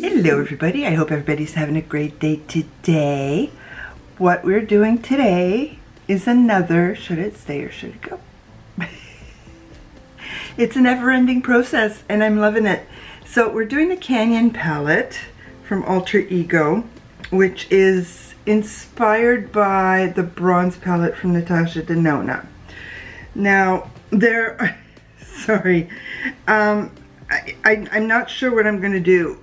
Hello everybody, I hope everybody's having a great day today. What we're doing today is another, should it stay or should it go? It's a never-ending process and I'm loving it. So we're doing the Canyon palette from Alterego, which is inspired by the bronze palette from Natasha Denona. Now there are, sorry, I'm not sure what I'm going to do.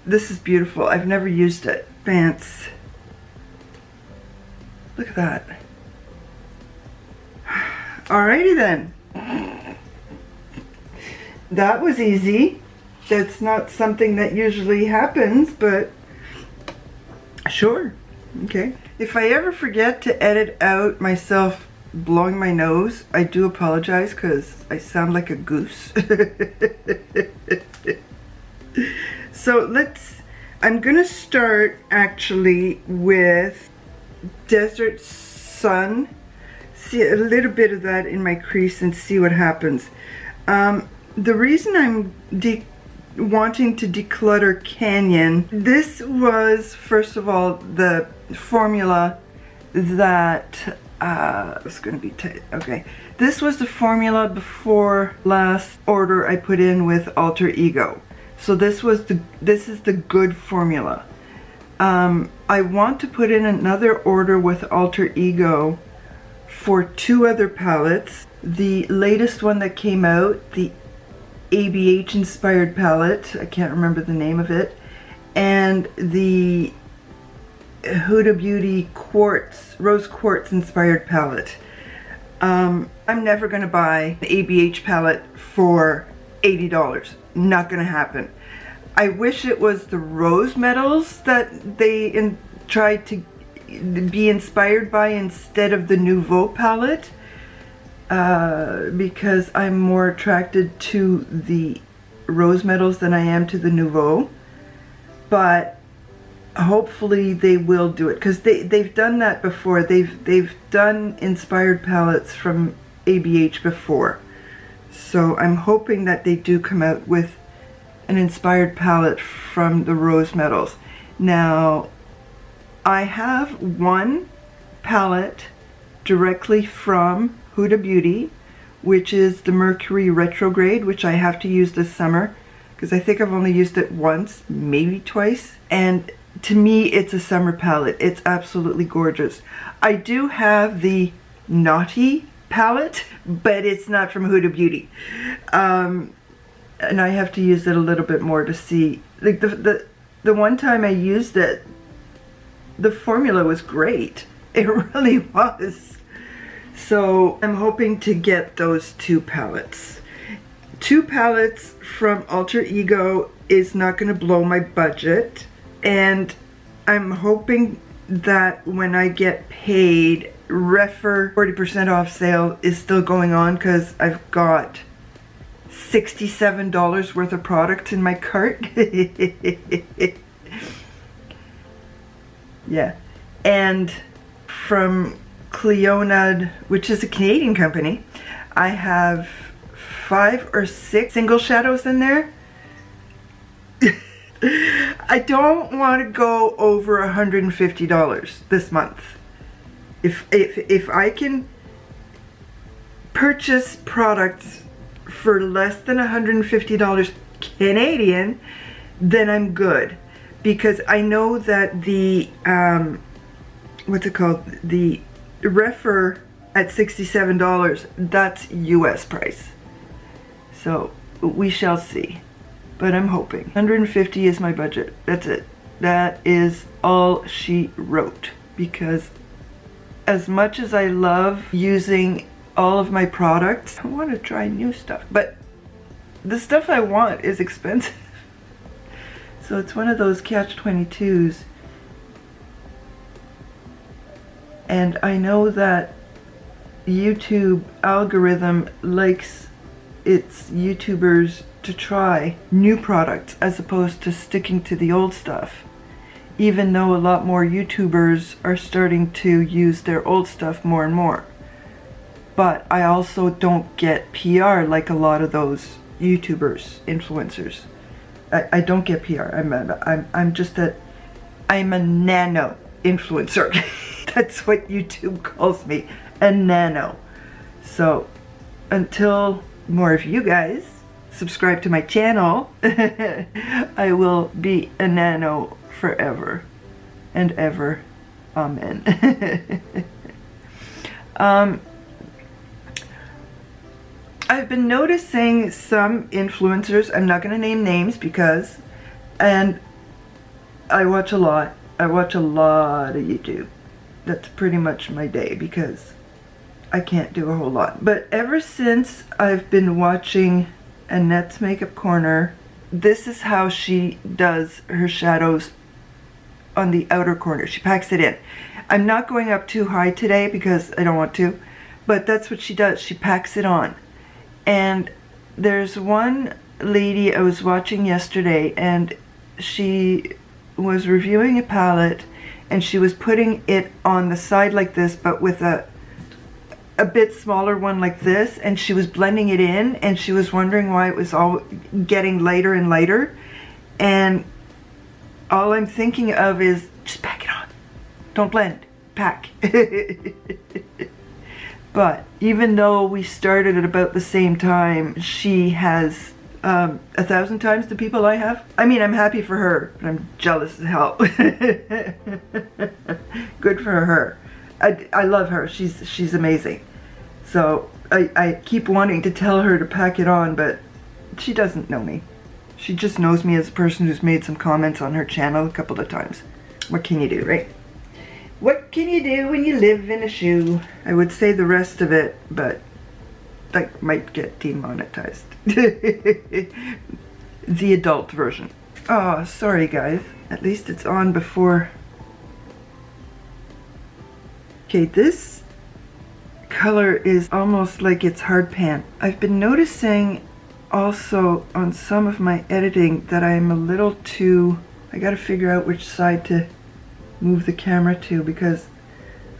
This is beautiful. I've never used it. Bance. Look at that. Alrighty then. That was easy. That's not something that usually happens, but sure. Okay. If I ever forget to edit out myself blowing my nose, I do apologize because I sound like a goose. So I'm gonna start actually with Desert Sun. See a little bit of that in my crease and see what happens. The reason I'm wanting to declutter Canyon, this was first of all the formula that it's gonna be tight. Okay, this was the formula before last order I put in with Alterego. So this is the good formula. I want to put in another order with Alterego for two other palettes. The latest one that came out, the ABH inspired palette, I can't remember the name of it, and the Huda Beauty quartz, rose quartz inspired palette. I'm never gonna buy the ABH palette for $80. Not gonna happen. I wish it was the rose metals that they tried to be inspired by instead of the Nouveau palette, because I'm more attracted to the rose metals than I am to the Nouveau. But hopefully they will do it, because they've done that before. They've done inspired palettes from ABH before. So I'm hoping that they do come out with an inspired palette from the rose metals. Now, I have one palette directly from Huda Beauty, which is the Mercury Retrograde, which I have to use this summer, because I think I've only used it once, maybe twice. And to me, it's a summer palette. It's absolutely gorgeous. I do have the Naughty palette, but it's not from Huda Beauty, and I have to use it a little bit more to see. Like the one time I used it, the formula was great. It really was. So I'm hoping to get those two palettes. Two palettes from Alterego is not going to blow my budget, and I'm hoping that when I get paid, Refer 40% off sale is still going on, because I've got $67 worth of product in my cart. Yeah. And from Cleonad, which is a Canadian company, I have 5 or 6 single shadows in there. I don't want to go over $150 this month. If I can purchase products for less than $150 Canadian, then I'm good, because I know that the what's it called, the Refer at $67, that's US price. So we shall see, but I'm hoping. 150 is my budget. That's it. That is all she wrote, because as much as I love using all of my products, I want to try new stuff, but the stuff I want is expensive. So it's one of those catch-22s. And I know that YouTube algorithm likes its YouTubers to try new products as opposed to sticking to the old stuff. Even though a lot more YouTubers are starting to use their old stuff more and more. But I also don't get PR like a lot of those YouTubers, influencers. I don't get PR. I'm just I'm a nano influencer. That's what YouTube calls me, a nano. So until more of you guys subscribe to my channel, I will be a nano forever and ever. Amen. I've been noticing some influencers, I'm not going to name names because, and I watch a lot of YouTube. That's pretty much my day because I can't do a whole lot. But ever since I've been watching Annette's Makeup Corner, this is how she does her shadows on the outer corner. She packs it in. I'm not going up too high today because I don't want to, but that's what she does. She packs it on. And there's one lady I was watching yesterday, and she was reviewing a palette, and she was putting it on the side like this, but with a bit smaller one like this, and she was blending it in, and she was wondering why it was all getting lighter and lighter. And all I'm thinking of is just pack it on. Don't blend, pack. But even though we started at about the same time, she has 1,000 times the people I have. I mean, I'm happy for her, but I'm jealous as hell. Good for her. I love her. She's amazing. So I keep wanting to tell her to pack it on, but she doesn't know me. She just knows me as a person who's made some comments on her channel a couple of times. What can you do, right? What can you do when you live in a shoe? I would say the rest of it, but that might get demonetized. The adult version. Oh, sorry guys. At least it's on before. Okay, this color is almost like it's hard pan. I've been noticing also on some of my editing that I'm a little too, I gotta figure out which side to move the camera to because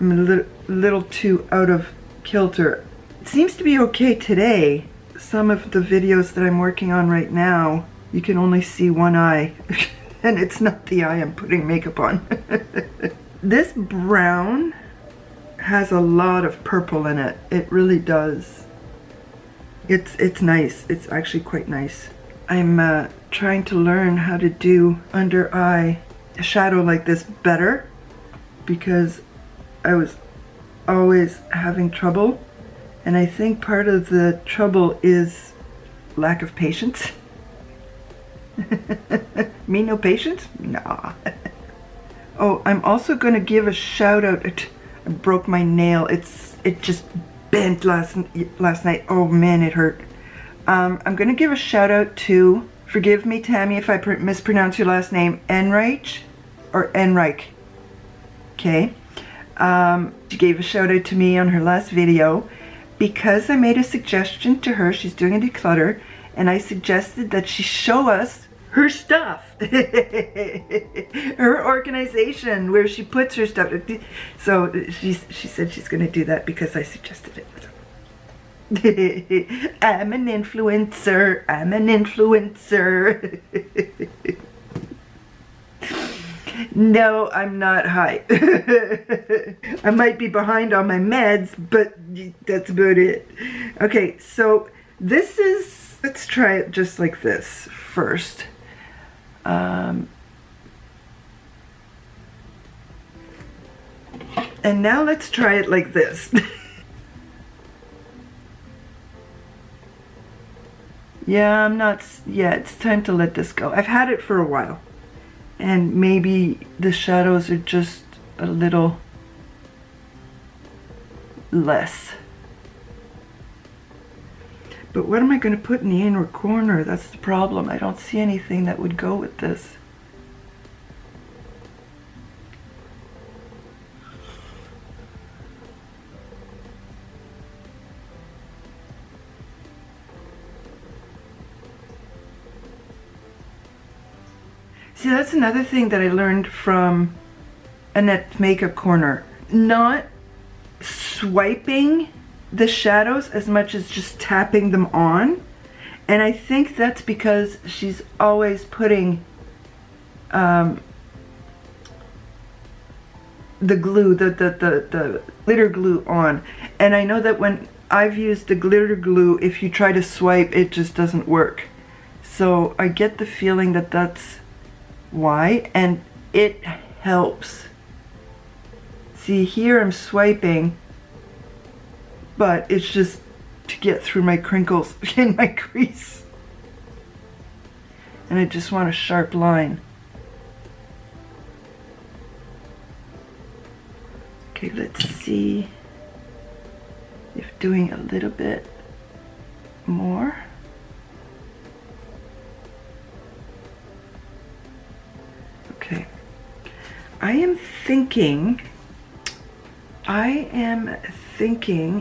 I'm a little too out of kilter. It seems to be okay today. Some of the videos that I'm working on right now, you can only see one eye and it's not the eye I'm putting makeup on. This brown has a lot of purple in it. It really does. It's nice. It's actually quite nice. I'm trying to learn how to do under eye shadow like this better because I was always having trouble, and I think part of the trouble is lack of patience. Me no patience? Nah. Oh, I'm also going to give a shout out. I broke my nail. It just bent last night. Oh man, it hurt. I'm going to give a shout out to, forgive me Tammy if I mispronounce your last name, Enreich or Enreich. Okay. She gave a shout out to me on her last video because I made a suggestion to her. She's doing a declutter, and I suggested that she show us her stuff. Her organization, where she puts her stuff. So she said she's going to do that because I suggested it. I'm an influencer. I'm an influencer. No, I'm not high. I might be behind on my meds, but that's about it. Okay, so this is, let's try it just like this first. And now let's try it like this. Yeah, it's time to let this go. I've had it for a while. And maybe the shadows are just a little less. But what am I going to put in the inner corner? That's the problem. I don't see anything that would go with this. See, that's another thing that I learned from Annette's Makeup Corner. Not swiping the shadows as much as just tapping them on And I think that's because she's always putting the glue, the glitter glue on. And I know that when I've used the glitter glue, if you try to swipe, it just doesn't work. So I get the feeling that that's why, and it helps. See, here I'm swiping, but it's just to get through my crinkles in my crease. And I just want a sharp line. Okay, let's see if doing a little bit more. Okay, I am thinking,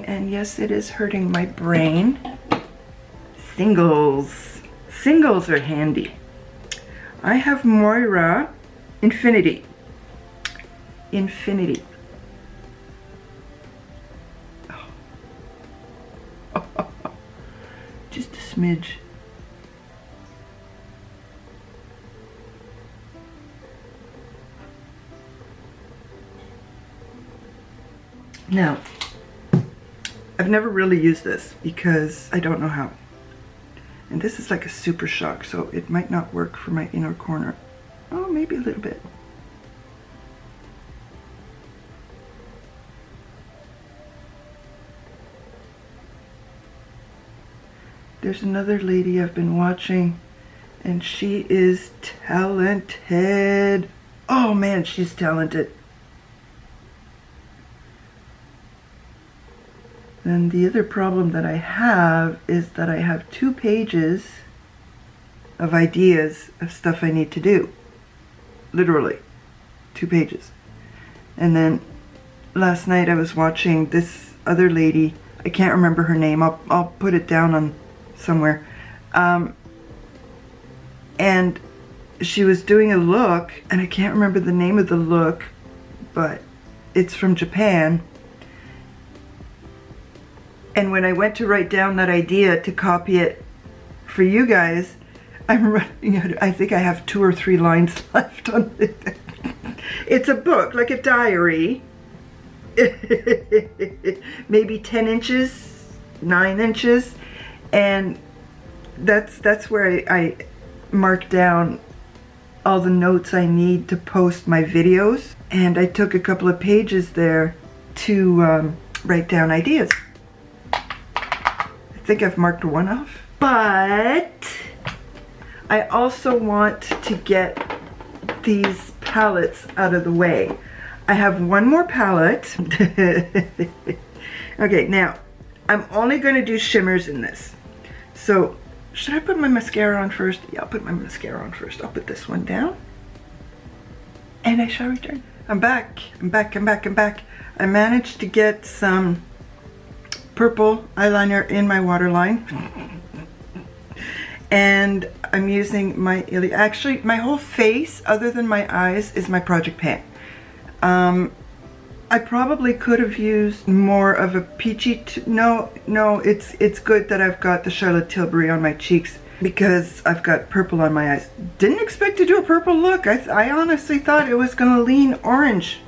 and yes, it is hurting my brain, singles. Singles are handy. I have Moira Infinity. Just a smidge. Now, I've never really used this because I don't know how. And this is like a super shock, so it might not work for my inner corner. Oh, maybe a little bit. There's another lady I've been watching, and she is talented. Oh man, she's talented. And the other problem that I have is that I have 2 pages of ideas of stuff I need to do. Literally, 2 pages. And then last night I was watching this other lady. I can't remember her name. I'll put it down on somewhere. And she was doing a look, and I can't remember the name of the look, but it's from Japan. And when I went to write down that idea to copy it for you guys, I'm running out. I think I have 2 or 3 lines left on it. It's a book, like a diary. Maybe 10 inches, 9 inches. And that's where I mark down all the notes I need to post my videos. And I took a couple of pages there to write down ideas. I think I've marked 1 off. But I also want to get these palettes out of the way. I have 1 more palette. Okay, now I'm only going to do shimmers in this. So, should I put my mascara on first? Yeah, I'll put my mascara on first. I'll put this one down. And I shall return. I'm back. I managed to get some purple eyeliner in my waterline. And I'm using my, actually my whole face, other than my eyes, is my Project Pan. I probably could have used more of a peachy, no, it's good that I've got the Charlotte Tilbury on my cheeks because I've got purple on my eyes. Didn't expect to do a purple look. I honestly thought it was gonna lean orange.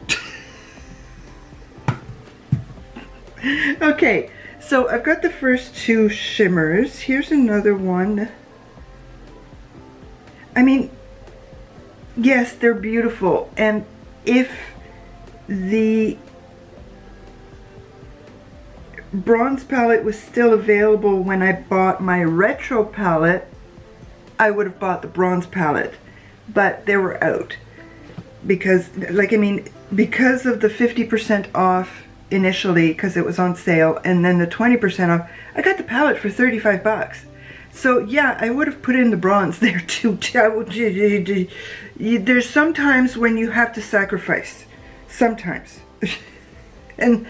Okay, so I've got the first 2 shimmers. Here's another one. I mean, yes, they're beautiful, and if the bronze palette was still available when I bought my retro palette, I would have bought the bronze palette, but they were out because, like, I mean, because of the 50% off initially, because it was on sale, and then the 20% off, I got the palette for 35 bucks. So yeah, I would have put in the bronze there too. There's sometimes when you have to sacrifice. Sometimes. and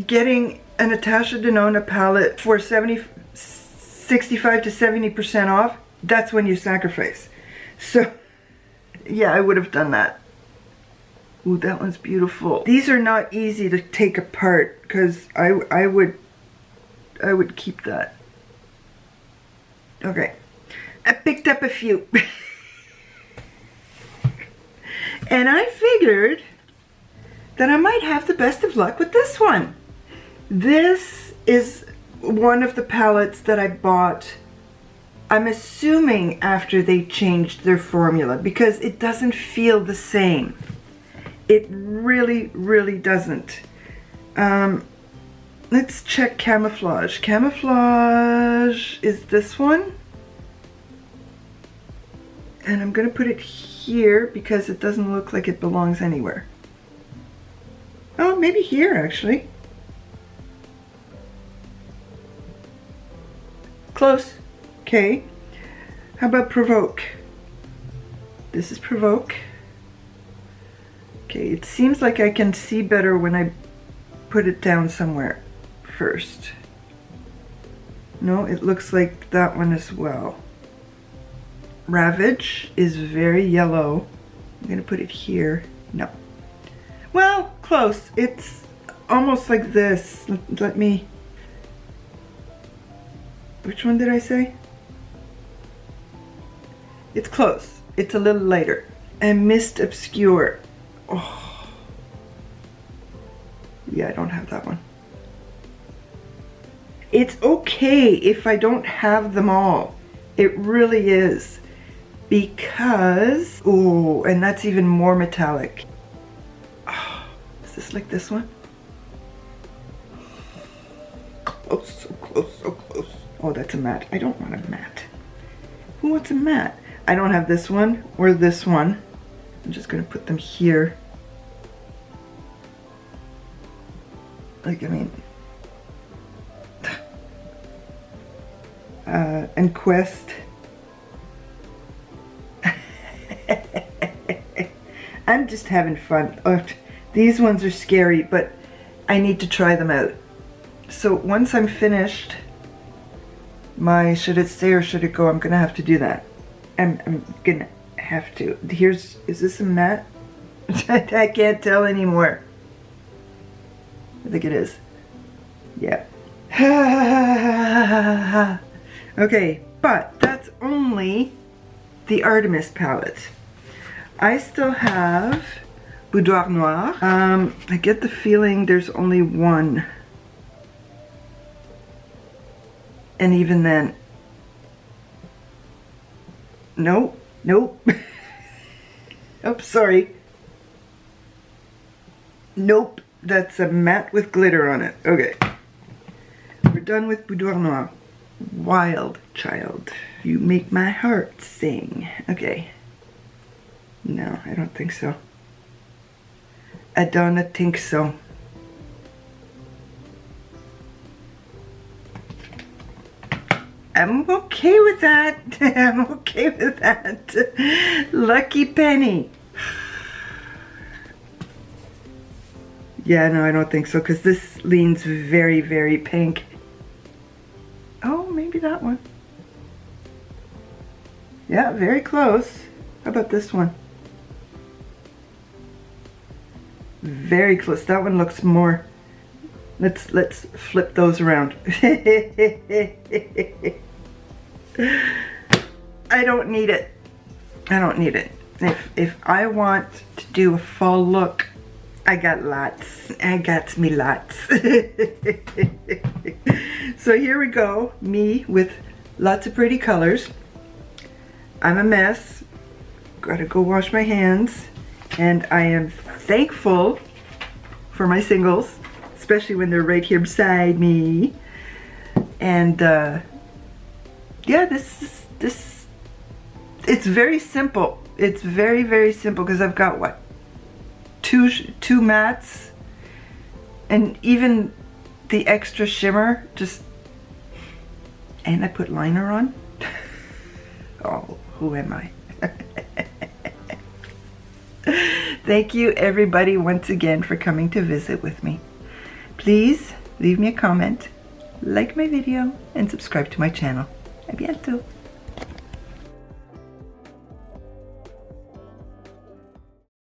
getting a Natasha Denona palette for 65 to 70% off, that's when you sacrifice. So yeah, I would have done that. Ooh, that one's beautiful. These are not easy to take apart because I would keep that. Okay, I picked up a few. And I figured that I might have the best of luck with this one. This is one of the palettes that I bought, I'm assuming after they changed their formula, because it doesn't feel the same. It really, really doesn't. Let's check camouflage. Camouflage is this one. And I'm going to put it here because it doesn't look like it belongs anywhere. Oh, maybe here actually. Close. Okay. How about provoke? This is provoke. Okay, it seems like I can see better when I put it down somewhere first. No, it looks like that one as well. Ravage is very yellow. I'm gonna put it here. No. Well, close. It's almost like this. Let me... Which one did I say? It's close. It's a little lighter. And Mist Obscure. Oh. Yeah, I don't have that one. It's okay if I don't have them all. It really is. Because, oh, and that's even more metallic. Oh, is this like this one? Close, so close, so close. Oh, that's a matte. I don't want a matte. Who wants a matte? I don't have this one or this one. I'm just gonna put them here. Like, I mean, and Quest. I'm just having fun. Oh, these ones are scary, but I need to try them out. So once I'm finished my should it stay or should it go, I'm gonna have to do that. I'm gonna have to. Here's, is this a matte? I can't tell anymore. I think it is. Yeah. Okay, but that's only the Artemis palette. I still have Boudoir Noir. I get the feeling there's only one. And even then, nope, nope. Oops, sorry. Nope, that's a matte with glitter on it. Okay, we're done with Boudoir Noir. Wild Child, you make my heart sing. Okay. No, I don't think so. I don't think so. I'm okay with that. I'm okay with that. Lucky penny. Yeah, no, I don't think so, because this leans very, very pink. Oh, maybe that one. Yeah, very close. How about this one? Very close. That one looks more. Let's flip those around. I don't need it. I don't need it. If I want to do a fall look, I got lots. I got me lots. So here we go. Me with lots of pretty colors. I'm a mess. Gotta go wash my hands. And I am thankful for my singles, especially when they're right here beside me. And yeah, this it's very simple. It's very, very simple because I've got what, two mattes, and even the extra shimmer. Just, and I put liner on. Oh, who am I? Thank you everybody once again for coming to visit with me. Please leave me a comment, like my video, and subscribe to my channel. A bientôt.